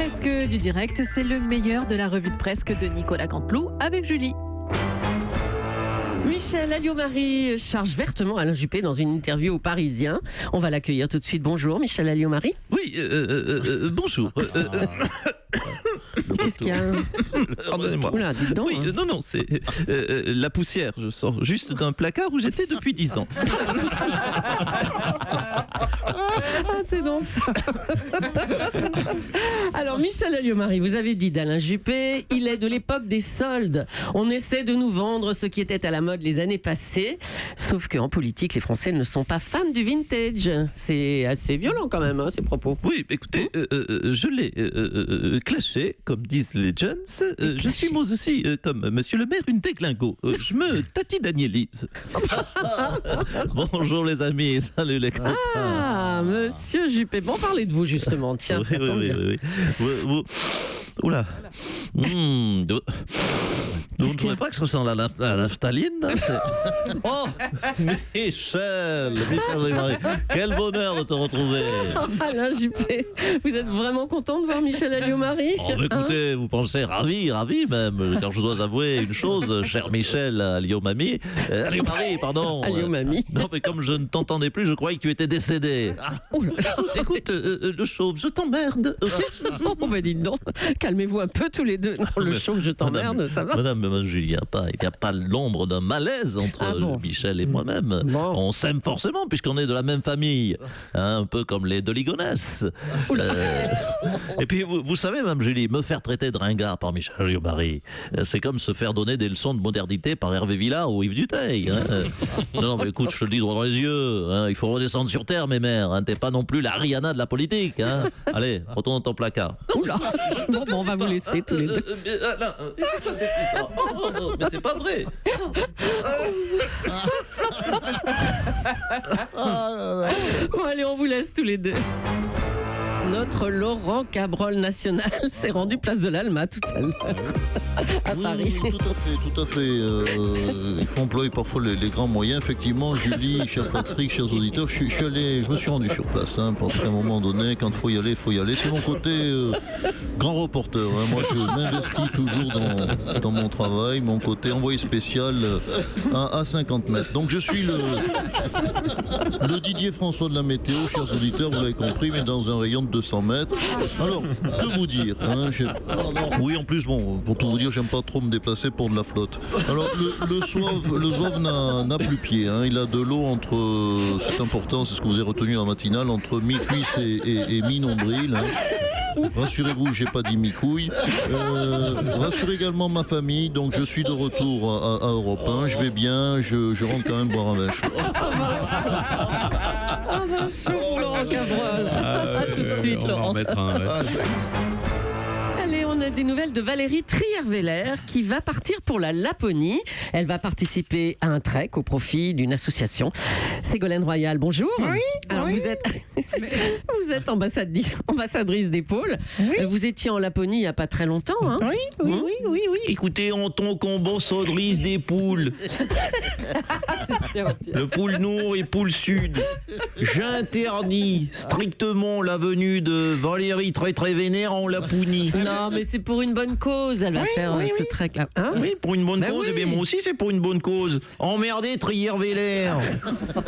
Presque du direct, c'est le meilleur de la revue de presse de Nicolas Canteloup avec Julie. Michel Alliot-Marie charge vertement Alain Juppé dans une interview au Parisien. On va l'accueillir tout de suite. Bonjour Michel Alliot-Marie. Oui, bonjour. Qu'est-ce qu'il y a? Pardonnez-moi. Oula, dites donc, Oui, hein. non, c'est la poussière. Je sors juste d'un placard où j'étais depuis 10 ans. Ah, c'est donc ça. Alors, Michel Alliot-Marie, vous avez dit d'Alain Juppé, il est de l'époque des soldes. On essaie de nous vendre ce qui était à la mode les années passées. Sauf qu'en politique, les Français ne sont pas fans du vintage. C'est assez violent quand même, hein, ces propos. Oui, écoutez, je l'ai clashé, comme disent les jeunes. Je suis moi aussi, comme monsieur le maire, une déglingo. Je me tatine-danielise. Bonjour les amis, salut les copains. Ah, monsieur Juppé. Bon, parlez de vous justement. Tiens, ça tombe bien. Oui. Oula. Vous ne trouvez pas que ça sent la naphtaline là, Oh, Michel Alliot-Marie, quel bonheur de te retrouver. Alain Juppé, vous êtes vraiment content de voir Michel Alliot-Marie? Oh, mais écoutez, vous pensez ravi même, car je dois avouer une chose, cher Michel Alliot-Marie, pardon. Alliot-Mamie. Non, mais comme je ne t'entendais plus, je croyais que tu étais décédé. Écoute, le chauve, je t'emmerde. Oh, bah dites donc, calmez-vous un peu tous les deux. Non, le show, je t'emmerde, ça va? Madame Julie, il n'y a pas l'ombre d'un malaise entre Michel et moi-même. Bon. On s'aime forcément puisqu'on est de la même famille, hein, un peu comme les de Ligonnès. Et puis vous savez, Mme Julie, me faire traiter de ringard par Michel Alliot-Marie, c'est comme se faire donner des leçons de modernité par Hervé Villard ou Yves Duteil. Hein. Non, mais écoute, je te le dis droit dans les yeux, hein, il faut redescendre sur terre, mes mères. Hein, t'es pas non plus la Rihanna de la politique. Hein. Allez, retourne dans ton placard. Oula. Bon, on va vous laisser tous les deux. C'est pas cette histoire. Oh, mais c'est pas vrai. Bon, allez, on vous laisse tous les deux. Notre Laurent Cabrol national s'est rendu place de l'Alma tout à l'heure à Paris. Oui, tout à fait. Il faut employer parfois les grands moyens. Effectivement, Julie, cher Patrick, chers auditeurs, je me suis rendu sur place. Hein, parce qu'à un moment donné, quand il faut y aller, il faut y aller. C'est mon côté grand reporter. Hein. Moi, je m'investis toujours dans mon travail, mon côté envoyé spécial à 50 mètres. Donc, je suis le Didier François de la météo, chers auditeurs, vous l'avez compris, mais dans un rayon de 200 mètres. Alors, que vous dire hein, oui, en plus, bon, pour tout vous dire, j'aime pas trop me déplacer pour de la flotte. Alors, le zouave n'a plus pied. Hein. Il a de l'eau entre, c'est important, c'est ce que vous avez retenu en matinale, entre mi-cuisse et mi-nombril. Hein. Rassurez-vous, j'ai pas dit mi-couille. Rassurez également ma famille. Donc, je suis de retour à Europe 1. Je vais bien. Je rentre quand même boire un vin chaud. Ah, ben, chaud pour Laurent Cabrol. À tout de suite, on va en Laurent. mettre un, ouais. Allez, on a des nouvelles de Valérie Trierweiler qui va partir pour la Laponie. Elle va participer à un trek au profit d'une association. Ségolène Royal, bonjour. Oui. Alors oui. vous êtes ambassadrice des pôles. Oui. Vous étiez en Laponie il n'y a pas très longtemps. Hein. Oui. Écoutez, on ton combo sodrise des poules. Le pôle Nord et pôle Sud. J'interdis strictement la venue de Valérie très vénère en Laponie. Non, mais c'est pour une bonne cause. Elle va faire ce trek-là. Hein? Oui, pour une bonne Ben cause. oui. Eh bien, moi aussi, c'est pour une bonne cause. Emmerdez Trierweiler.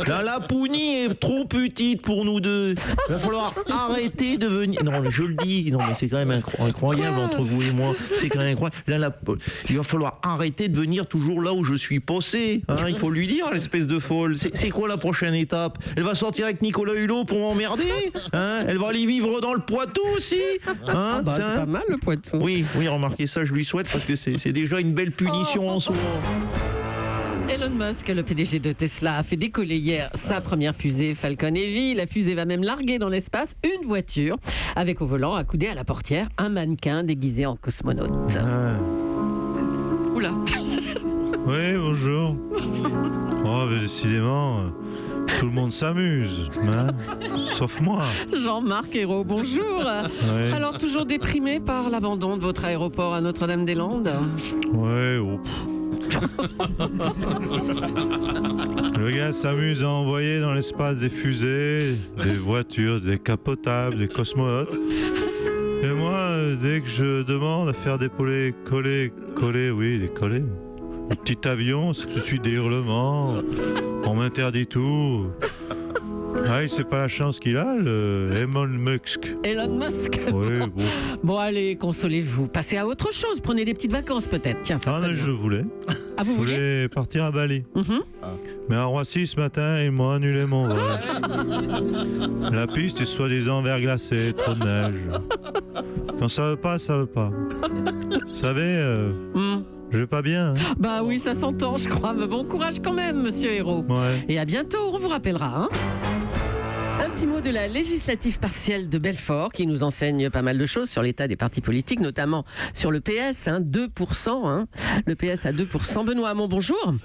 La Laponie est trop petite pour nous deux. Il va falloir arrêter de venir. Non, mais je le dis. Non, mais c'est quand même incroyable entre vous et moi. C'est quand même incroyable. Il va falloir arrêter de venir toujours là où je suis posé. Hein, il faut lui dire, l'espèce de folle. C'est quoi la prochaine étape? Elle va sortir avec Nicolas Hulot pour m'emmerder. Hein, elle va aller vivre dans le Poitou aussi. Hein, C'est pas mal le Poitou. oui, remarquez ça, je lui souhaite parce que c'est déjà une belle punition en soi. Elon Musk, le PDG de Tesla, a fait décoller hier sa première fusée Falcon Heavy. La fusée va même larguer dans l'espace une voiture avec au volant, accoudé à la portière, un mannequin déguisé en cosmonaute. Oula. Oui, bonjour. Oh, mais décidément, tout le monde s'amuse, hein, sauf moi. Jean-Marc Ayrault, bonjour. Oui. Alors, toujours déprimé par l'abandon de votre aéroport à Notre-Dame-des-Landes? Ouais, Le gars s'amuse à envoyer dans l'espace des fusées, des voitures, des capotables, des cosmonautes. Et moi, dès que je demande à faire des coller, oui, des collets, le petit avion, c'est tout de suite des hurlements, on m'interdit tout. Ah, c'est pas la chance qu'il a, le Elon Musk. Elon Musk. Oui, bon. Bon, allez, consolez-vous. Passez à autre chose. Prenez des petites vacances, peut-être. Tiens, ça Ah, serait mais bien. je voulais. Ah, vous Je voulez voulais partir à Bali. Mhm. Mais à Roissy, ce matin, ils m'ont annulé mon vol. La piste est soi-disant verglacée, trop de neige. Quand ça veut pas, ça veut pas. Vous savez, Hmm. je vais pas bien. Hein. Bah oui, ça s'entend, je crois. Mais bon courage quand même, monsieur Hérault. Ouais. Et à bientôt, on vous rappellera. Hein. Un petit mot de la législative partielle de Belfort qui nous enseigne pas mal de choses sur l'état des partis politiques, notamment sur le PS, 2%. Hein. Le PS à 2%. Benoît Hamon, bonjour.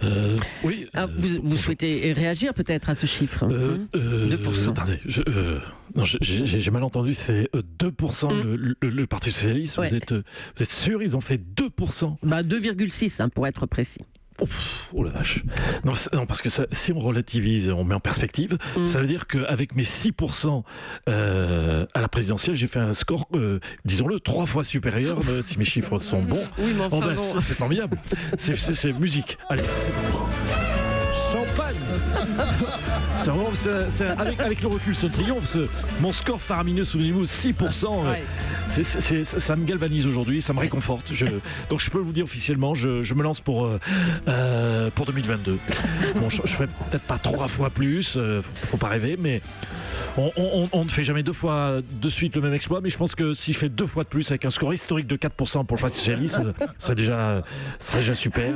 Oui. Ah, vous souhaitez réagir peut-être à ce chiffre 2%. Attendez, non, j'ai mal entendu, c'est 2% le Parti Socialiste. Ouais. Vous êtes sûr, ils ont fait 2%? Bah 2,6 pour être précis. Oh la vache. Non, parce que si on relativise, on met en perspective, ça veut dire qu'avec mes 6% à la présidentielle, j'ai fait un score, disons-le, 3 fois supérieur, si mes chiffres sont bons. Oui, mais enfin bon. C'est formidable. C'est musique. Allez, c'est parti. Champagne. C'est vraiment, avec le recul, ce triomphe, mon score faramineux, souvenez-vous, 6%. Ouais. Ça me galvanise aujourd'hui, ça me réconforte. Donc je peux vous dire officiellement, je me lance pour 2022. Bon, je ferai peut-être pas 3 fois plus, faut pas rêver, mais on ne fait jamais 2 fois de suite le même exploit. Mais je pense que si je fais 2 fois de plus avec un score historique de 4% pour le Parti Socialiste, ça serait déjà super.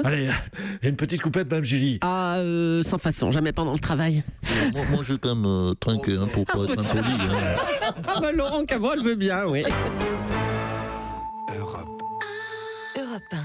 Allez, une petite coupette, Mme Julie. Ah, sans façon, jamais pendant le travail. Moi, je vais quand même trinquer pour pas être impoli. Hein. Ah bah Laurent Cabrol veut bien, oui. Europe 1.